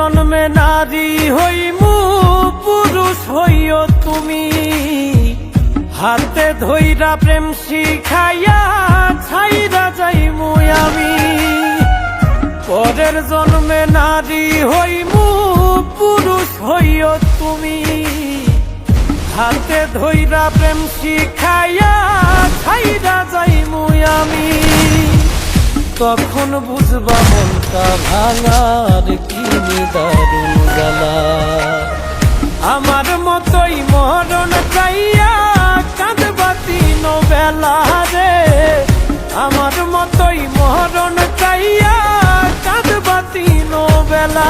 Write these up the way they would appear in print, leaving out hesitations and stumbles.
জন্মে নারী হইমু পুরুষ হইও তুমি, হাতে ধইরা প্রেম শিখাইয়া ছাইরা যাইমু আমি। পরের জন্মে নারী হইমু পুরুষ হইও তুমি, হাতে ধইরা প্রেম শিখাইয়া ছাইরা যাইমু আমি। তখন বুঝবা মনটা ভাঙার কি দারুণ জ্বালা, আমার মতোই মরণ চাইয়া কাঁদবা তিন বেলা রে, আমার মতোই মরণ চাইয়া কাঁদবা তিন বেলা।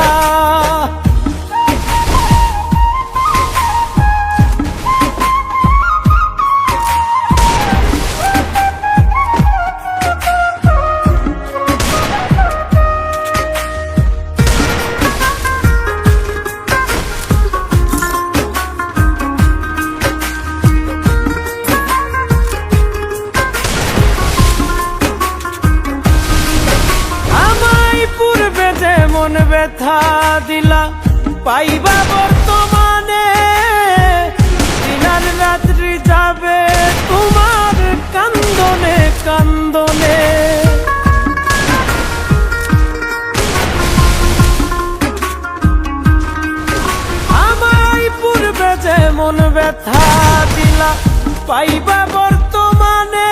মন ব্যথা দিলা পাইবা বর্তমানে, দিনার রাত্রি যাবে তোমার কান্দনে কান্দনে। আমায় পূর্বে যে মন ব্যথা দিলা পাইবা বর্তমানে,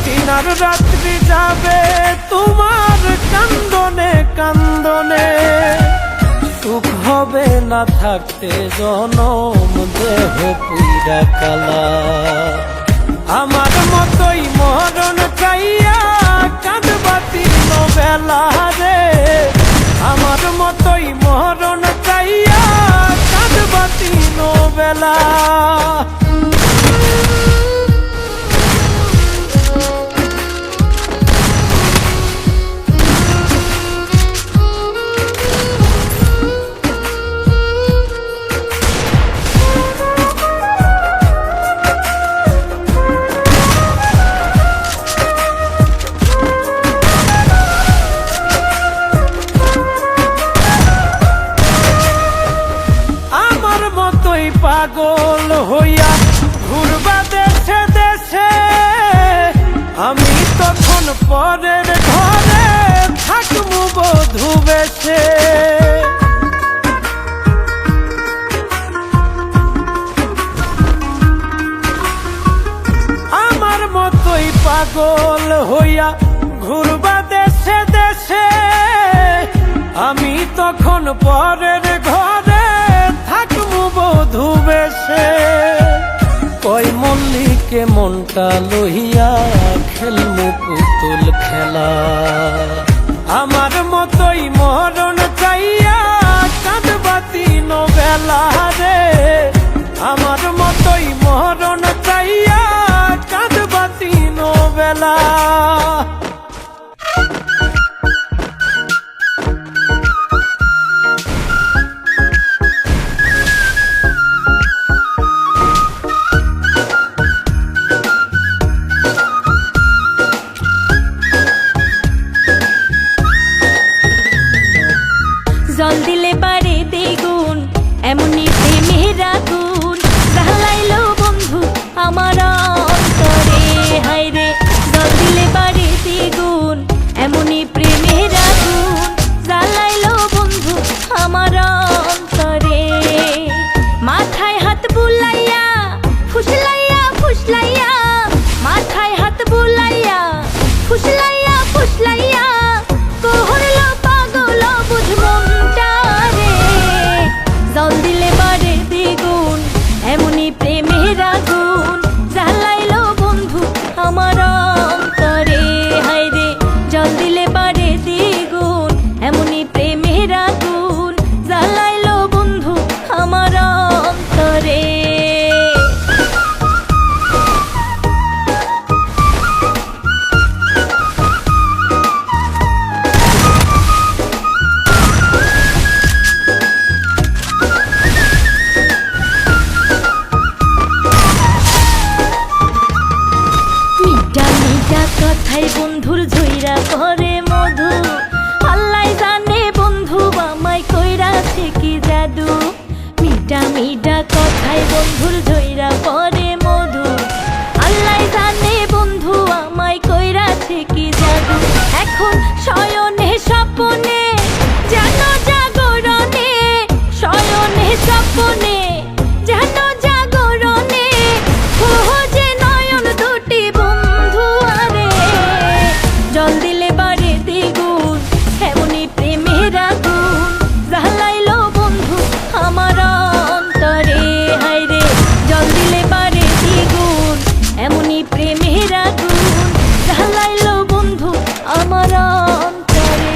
দিনার রাত্রি যাবে তোমার কান্দনে কান্দনে। সুখ হবে না থাকতে জনম দেহ পুইরা কালা, আমার মতোই মরণ চাইয়া কাঁদবা তিন বেলা রে, আমার মতোই মরণ চাইয়া কাঁদবা তিন বেলা। পাগল হইয়া ঘুরবা দেশে দেশে, আমি তখন পরের ঘরে থাকবো বধূ বেশে। আমার মতোই পাগল হইয়া ঘুরবা দেশে দেশে, আমি তখন পরের ঘরে বধূ বেশে। কই মল্লিকে মনটা লইয়া খেলমু পুতুল খেলা, আমার মতোই মরণ চাইয়া কাঁদবা তিন বেলা রে, আমার মতোই মরণ চাইয়া কাঁদবা তিন বেলা। জল দিলে পারে দ্বিগুণ এমনি প্রেমের আগুন, জ্বালাইলো বন্ধু আমার অন্তরে হায় রে। জল দিলে পারে দ্বিগুণ এমনি প্রেমের আগুন, জ্বালাইলো বন্ধু আমার অন্তরে। মাথায় হাত বুলাইয়া ফুসলাইয়া ফুসলাইয়া, মাথায় হাত বুলাইয়া ফুসলাইয়া ফুসলাইয়া, করলো পাগল বুঝ মনটা রে। জল দিলে জাদু মিঠা মিঠা কথায় বন্ধুর ঝইরা পরে মধু আল্লাহ জানে বন্ধু আমায় কইরাছে কি জাদু এখন শয়নে স্বপ্নে যেন জাগরণে শয়নে স্বপ্নে যেন জাগরণে খোঁজে নয়ন দুটি বন্ধু আরে জল দিলে বাড়ে দ্বিগুণ এমনি প্রেমের আগুন জ্বালাইলো বন্ধু আমার অন্তরে হায়রে জল দিলে বাড়ে দ্বিগুণ এমনি প্রেমের আগুন জ্বালাইলো বন্ধু আমার অন্তরে।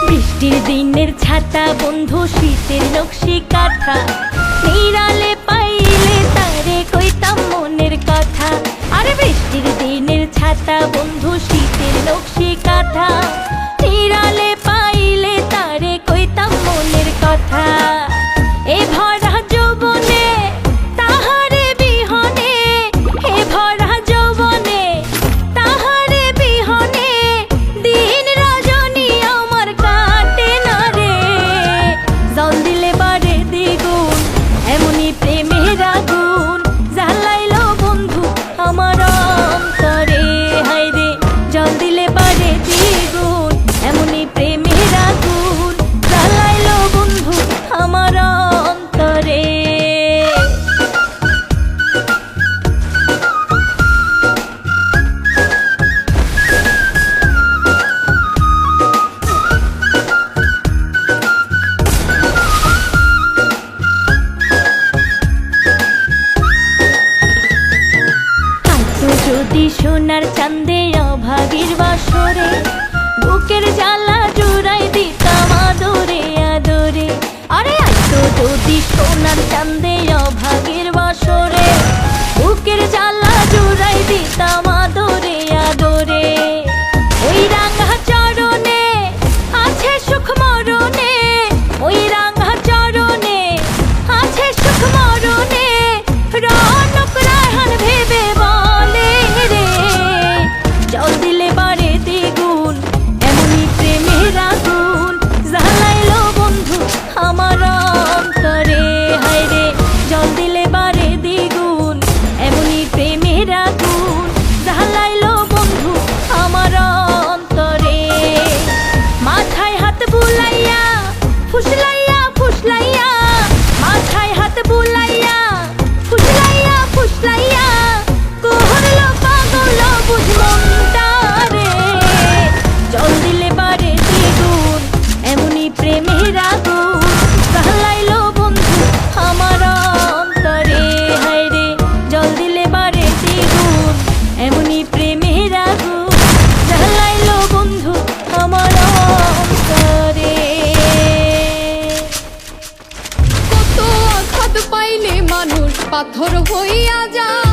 বৃষ্টির দিনের ছাতা বন্ধু শীতের নকশি কাঁথা নিরালে পাইলে তারে কইতাম মনের কথা আরে বৃষ্টির দিনের ছাতা বন্ধু শীতের নকশি কাঁথা নিরালে পাইলে তারে কইতাম মনের কথা এ ভরা যৌবনে তাহারে বিহনে এ ভরা যৌবনে তাহারে বিহনে দিন রজনী আমার কাটে না রে জল দিলে বাড়ে দ্বিগুণ এমনি প্রেমের আগুন জ্বালাইলো বন্ধু আমার অন্তরে হায়রে জল দিলে বাড়ে দ্বিগুণ এমনি প্রেমের আগুন জ্বালাইলো বন্ধু আমার অন্তরে। আজও যদি সোনার চাঁদে অভাগীর বাসরে বুকের জ্বালা জুড়াই দিতাম আদরে আদরে আরে আজও যদি সোনার চাঁদে অভাগীর বাসরে বুকের জ্বালা জুড়াই দিতাম আদরে আদরে ওই রাঙা চরণে আছে সুখ মরণে ওই রাঙা চরণে আছে সুখ মরণে রনক রায়হান ভেবে বলে রে জল দিলে বাড়ে দ্বিগুণ এমনি প্রেমের আগুন জ্বালাইলো বন্ধু আমার অন্তরে হায়রে জল দিলে বাড়ে দ্বিগুণ এমনি প্রেমের আগুন জ্বালাইলো বন্ধু আমার অন্তরে মাথায় হাত বুলাইয়া ফুসলাইয়া ফুসলাইয়া মাথায় হাত বুলাইয়া ফুসলাইয়া ফুসলাইয়া করলো পাগল বুঝ মনটা রে জল দিলে বাড়ে দ্বিগুণ এমনি প্রেমের আগুন জ্বালাইলো বন্ধু আমার অন্তরে হায়রে জল দিলে বাড়ে দ্বিগুণ এমনি প্রেমের আগুন জ্বালাইলো বন্ধু আমার অন্তরে। কত আঘাত পাইলে মানুষ পাথর হইয়া যায়